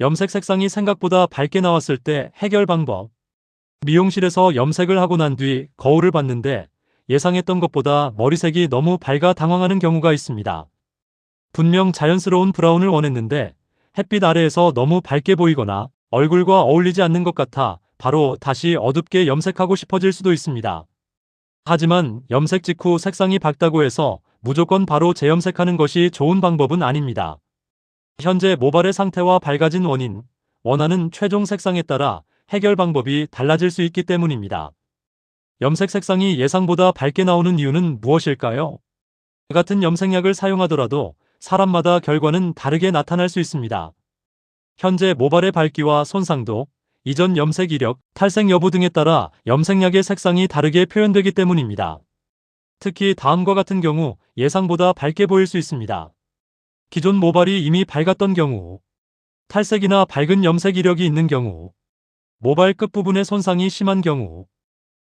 염색 색상이 생각보다 밝게 나왔을 때 해결 방법. 미용실에서 염색을 하고 난 뒤 거울을 봤는데 예상했던 것보다 머리색이 너무 밝아 당황하는 경우가 있습니다. 분명 자연스러운 브라운을 원했는데 햇빛 아래에서 너무 밝게 보이거나 얼굴과 어울리지 않는 것 같아 바로 다시 어둡게 염색하고 싶어질 수도 있습니다. 하지만 염색 직후 색상이 밝다고 해서 무조건 바로 재염색하는 것이 좋은 방법은 아닙니다. 현재 모발의 상태와 밝아진 원인, 원하는 최종 색상에 따라 해결 방법이 달라질 수 있기 때문입니다. 염색 색상이 예상보다 밝게 나오는 이유는 무엇일까요? 같은 염색약을 사용하더라도 사람마다 결과는 다르게 나타날 수 있습니다. 현재 모발의 밝기와 손상도, 이전 염색 이력, 탈색 여부 등에 따라 염색약의 색상이 다르게 표현되기 때문입니다. 특히 다음과 같은 경우 예상보다 밝게 보일 수 있습니다. 기존 모발이 이미 밝았던 경우, 탈색이나 밝은 염색 이력이 있는 경우, 모발 끝부분의 손상이 심한 경우,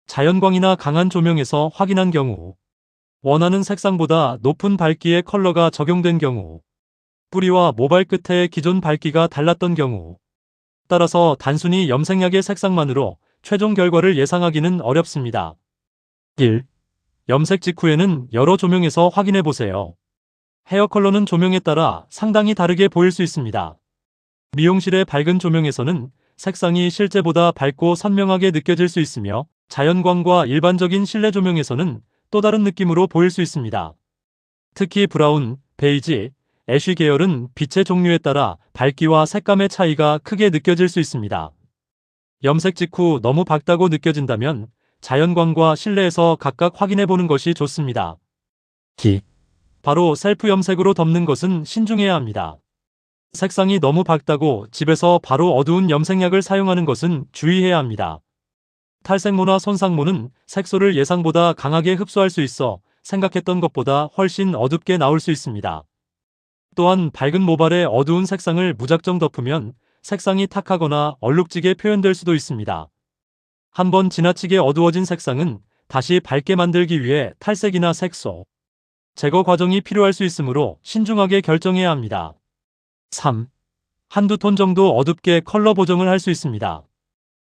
자연광이나 강한 조명에서 확인한 경우, 원하는 색상보다 높은 밝기의 컬러가 적용된 경우, 뿌리와 모발 끝의 기존 밝기가 달랐던 경우. 따라서 단순히 염색약의 색상만으로 최종 결과를 예상하기는 어렵습니다. 1. 염색 직후에는 여러 조명에서 확인해 보세요. 헤어 컬러는 조명에 따라 상당히 다르게 보일 수 있습니다. 미용실의 밝은 조명에서는 색상이 실제보다 밝고 선명하게 느껴질 수 있으며 자연광과 일반적인 실내 조명에서는 또 다른 느낌으로 보일 수 있습니다. 특히 브라운, 베이지, 애쉬 계열은 빛의 종류에 따라 밝기와 색감의 차이가 크게 느껴질 수 있습니다. 염색 직후 너무 밝다고 느껴진다면 자연광과 실내에서 각각 확인해 보는 것이 좋습니다. 바로 셀프 염색으로 덮는 것은 신중해야 합니다. 색상이 너무 밝다고 집에서 바로 어두운 염색약을 사용하는 것은 주의해야 합니다. 탈색모나 손상모는 색소를 예상보다 강하게 흡수할 수 있어 생각했던 것보다 훨씬 어둡게 나올 수 있습니다. 또한 밝은 모발에 어두운 색상을 무작정 덮으면 색상이 탁하거나 얼룩지게 표현될 수도 있습니다. 한번 지나치게 어두워진 색상은 다시 밝게 만들기 위해 탈색이나 색소 제거 과정이 필요할 수 있으므로 신중하게 결정해야 합니다. 3. 한두 톤 정도 어둡게 컬러 보정을 할 수 있습니다.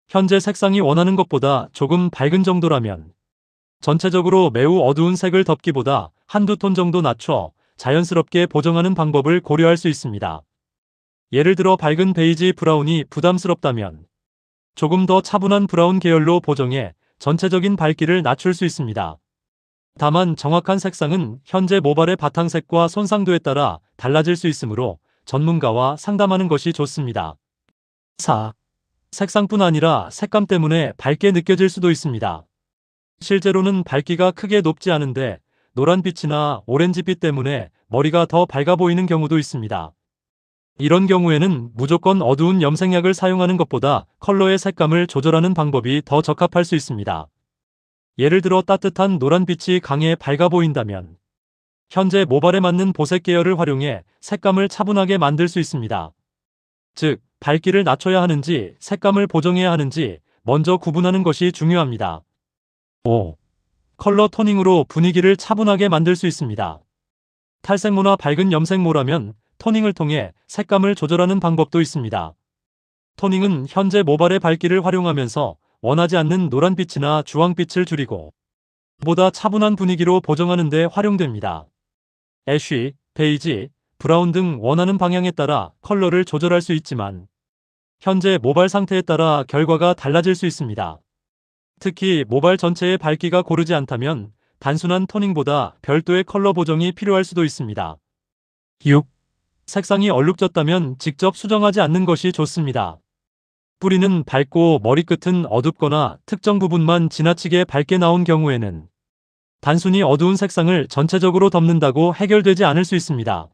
현재 색상이 원하는 것보다 조금 밝은 정도라면 전체적으로 매우 어두운 색을 덮기보다 한두 톤 정도 낮춰 자연스럽게 보정하는 방법을 고려할 수 있습니다. 예를 들어 밝은 베이지 브라운이 부담스럽다면 조금 더 차분한 브라운 계열로 보정해 전체적인 밝기를 낮출 수 있습니다. 다만 정확한 색상은 현재 모발의 바탕색과 손상도에 따라 달라질 수 있으므로 전문가와 상담하는 것이 좋습니다. 4. 색상뿐 아니라 색감 때문에 밝게 느껴질 수도 있습니다. 실제로는 밝기가 크게 높지 않은데 노란빛이나 오렌지빛 때문에 머리가 더 밝아 보이는 경우도 있습니다. 이런 경우에는 무조건 어두운 염색약을 사용하는 것보다 컬러의 색감을 조절하는 방법이 더 적합할 수 있습니다. 예를 들어 따뜻한 노란빛이 강해 밝아 보인다면 현재 모발에 맞는 보색 계열을 활용해 색감을 차분하게 만들 수 있습니다. 즉, 밝기를 낮춰야 하는지 색감을 보정해야 하는지 먼저 구분하는 것이 중요합니다. 5. 컬러 토닝으로 분위기를 차분하게 만들 수 있습니다. 탈색모나 밝은 염색모라면 토닝을 통해 색감을 조절하는 방법도 있습니다. 토닝은 현재 모발의 밝기를 활용하면서 원하지 않는 노란빛이나 주황빛을 줄이고 보다 차분한 분위기로 보정하는 데 활용됩니다. 애쉬, 베이지, 브라운 등 원하는 방향에 따라 컬러를 조절할 수 있지만 현재 모발 상태에 따라 결과가 달라질 수 있습니다. 특히 모발 전체의 밝기가 고르지 않다면 단순한 토닝보다 별도의 컬러 보정이 필요할 수도 있습니다. 6. 색상이 얼룩졌다면 직접 수정하지 않는 것이 좋습니다. 뿌리는 밝고 머리끝은 어둡거나 특정 부분만 지나치게 밝게 나온 경우에는 단순히 어두운 색상을 전체적으로 덮는다고 해결되지 않을 수 있습니다.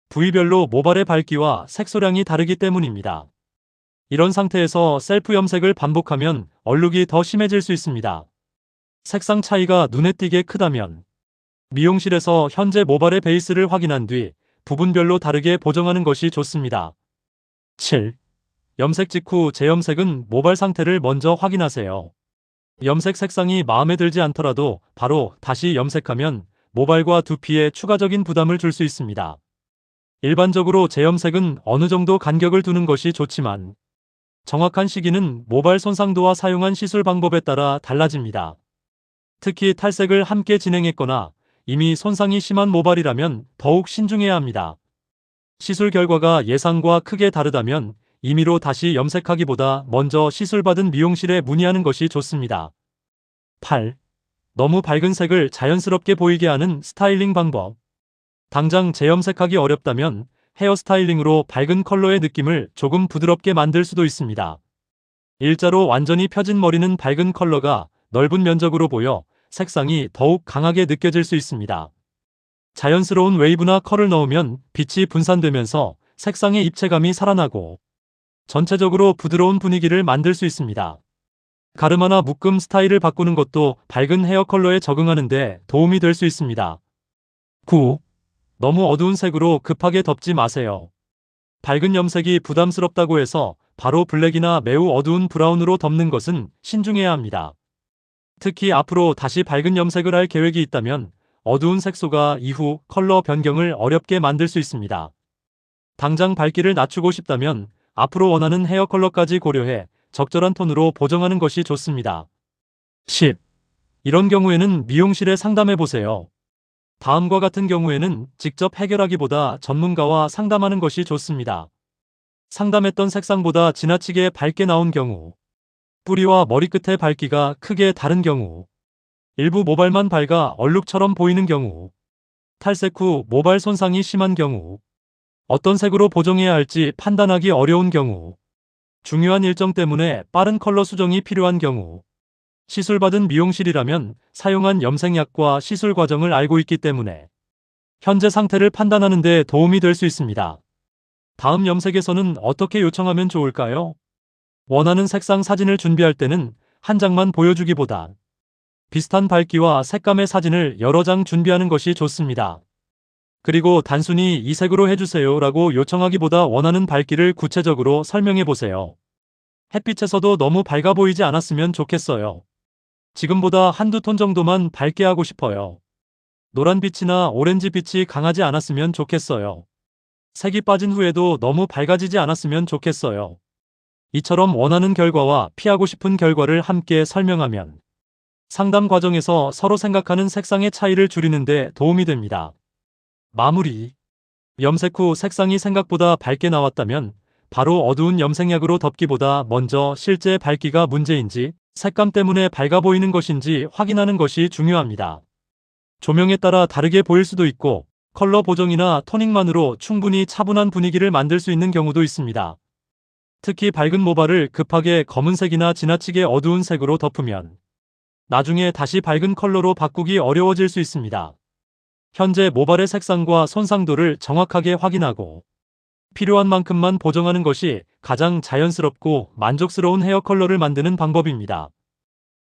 부위별로 모발의 밝기와 색소량이 다르기 때문입니다. 이런 상태에서 셀프 염색을 반복하면 얼룩이 더 심해질 수 있습니다. 색상 차이가 눈에 띄게 크다면 미용실에서 현재 모발의 베이스를 확인한 뒤 부분별로 다르게 보정하는 것이 좋습니다. 7. 염색 직후 재염색은 모발 상태를 먼저 확인하세요. 염색 색상이 마음에 들지 않더라도 바로 다시 염색하면 모발과 두피에 추가적인 부담을 줄 수 있습니다. 일반적으로 재염색은 어느 정도 간격을 두는 것이 좋지만 정확한 시기는 모발 손상도와 사용한 시술 방법에 따라 달라집니다. 특히 탈색을 함께 진행했거나 이미 손상이 심한 모발이라면 더욱 신중해야 합니다. 시술 결과가 예상과 크게 다르다면 임의로 다시 염색하기보다 먼저 시술받은 미용실에 문의하는 것이 좋습니다. 8. 너무 밝은 색을 자연스럽게 보이게 하는 스타일링 방법. 당장 재염색하기 어렵다면 헤어스타일링으로 밝은 컬러의 느낌을 조금 부드럽게 만들 수도 있습니다. 일자로 완전히 펴진 머리는 밝은 컬러가 넓은 면적으로 보여 색상이 더욱 강하게 느껴질 수 있습니다. 자연스러운 웨이브나 컬을 넣으면 빛이 분산되면서 색상의 입체감이 살아나고 전체적으로 부드러운 분위기를 만들 수 있습니다. 가르마나 묶음 스타일을 바꾸는 것도 밝은 헤어 컬러에 적응하는 데 도움이 될 수 있습니다. 9. 너무 어두운 색으로 급하게 덮지 마세요. 밝은 염색이 부담스럽다고 해서 바로 블랙이나 매우 어두운 브라운으로 덮는 것은 신중해야 합니다. 특히 앞으로 다시 밝은 염색을 할 계획이 있다면 어두운 색소가 이후 컬러 변경을 어렵게 만들 수 있습니다. 당장 밝기를 낮추고 싶다면 앞으로 원하는 헤어 컬러까지 고려해 적절한 톤으로 보정하는 것이 좋습니다. 10. 이런 경우에는 미용실에 상담해 보세요. 다음과 같은 경우에는 직접 해결하기보다 전문가와 상담하는 것이 좋습니다. 상담했던 색상보다 지나치게 밝게 나온 경우, 뿌리와 머리끝의 밝기가 크게 다른 경우, 일부 모발만 밝아 얼룩처럼 보이는 경우, 탈색 후 모발 손상이 심한 경우, 어떤 색으로 보정해야 할지 판단하기 어려운 경우, 중요한 일정 때문에 빠른 컬러 수정이 필요한 경우, 시술받은 미용실이라면 사용한 염색약과 시술 과정을 알고 있기 때문에 현재 상태를 판단하는 데 도움이 될 수 있습니다. 다음 염색에서는 어떻게 요청하면 좋을까요? 원하는 색상 사진을 준비할 때는 한 장만 보여주기보다 비슷한 밝기와 색감의 사진을 여러 장 준비하는 것이 좋습니다. 그리고 단순히 이 색으로 해주세요 라고 요청하기보다 원하는 밝기를 구체적으로 설명해 보세요. 햇빛에서도 너무 밝아 보이지 않았으면 좋겠어요. 지금보다 한두 톤 정도만 밝게 하고 싶어요. 노란빛이나 오렌지빛이 강하지 않았으면 좋겠어요. 색이 빠진 후에도 너무 밝아지지 않았으면 좋겠어요. 이처럼 원하는 결과와 피하고 싶은 결과를 함께 설명하면 상담 과정에서 서로 생각하는 색상의 차이를 줄이는 데 도움이 됩니다. 마무리. 염색 후 색상이 생각보다 밝게 나왔다면 바로 어두운 염색약으로 덮기보다 먼저 실제 밝기가 문제인지 색감 때문에 밝아 보이는 것인지 확인하는 것이 중요합니다. 조명에 따라 다르게 보일 수도 있고 컬러 보정이나 토닝만으로 충분히 차분한 분위기를 만들 수 있는 경우도 있습니다. 특히 밝은 모발을 급하게 검은색이나 지나치게 어두운 색으로 덮으면 나중에 다시 밝은 컬러로 바꾸기 어려워질 수 있습니다. 현재 모발의 색상과 손상도를 정확하게 확인하고 필요한 만큼만 보정하는 것이 가장 자연스럽고 만족스러운 헤어 컬러를 만드는 방법입니다.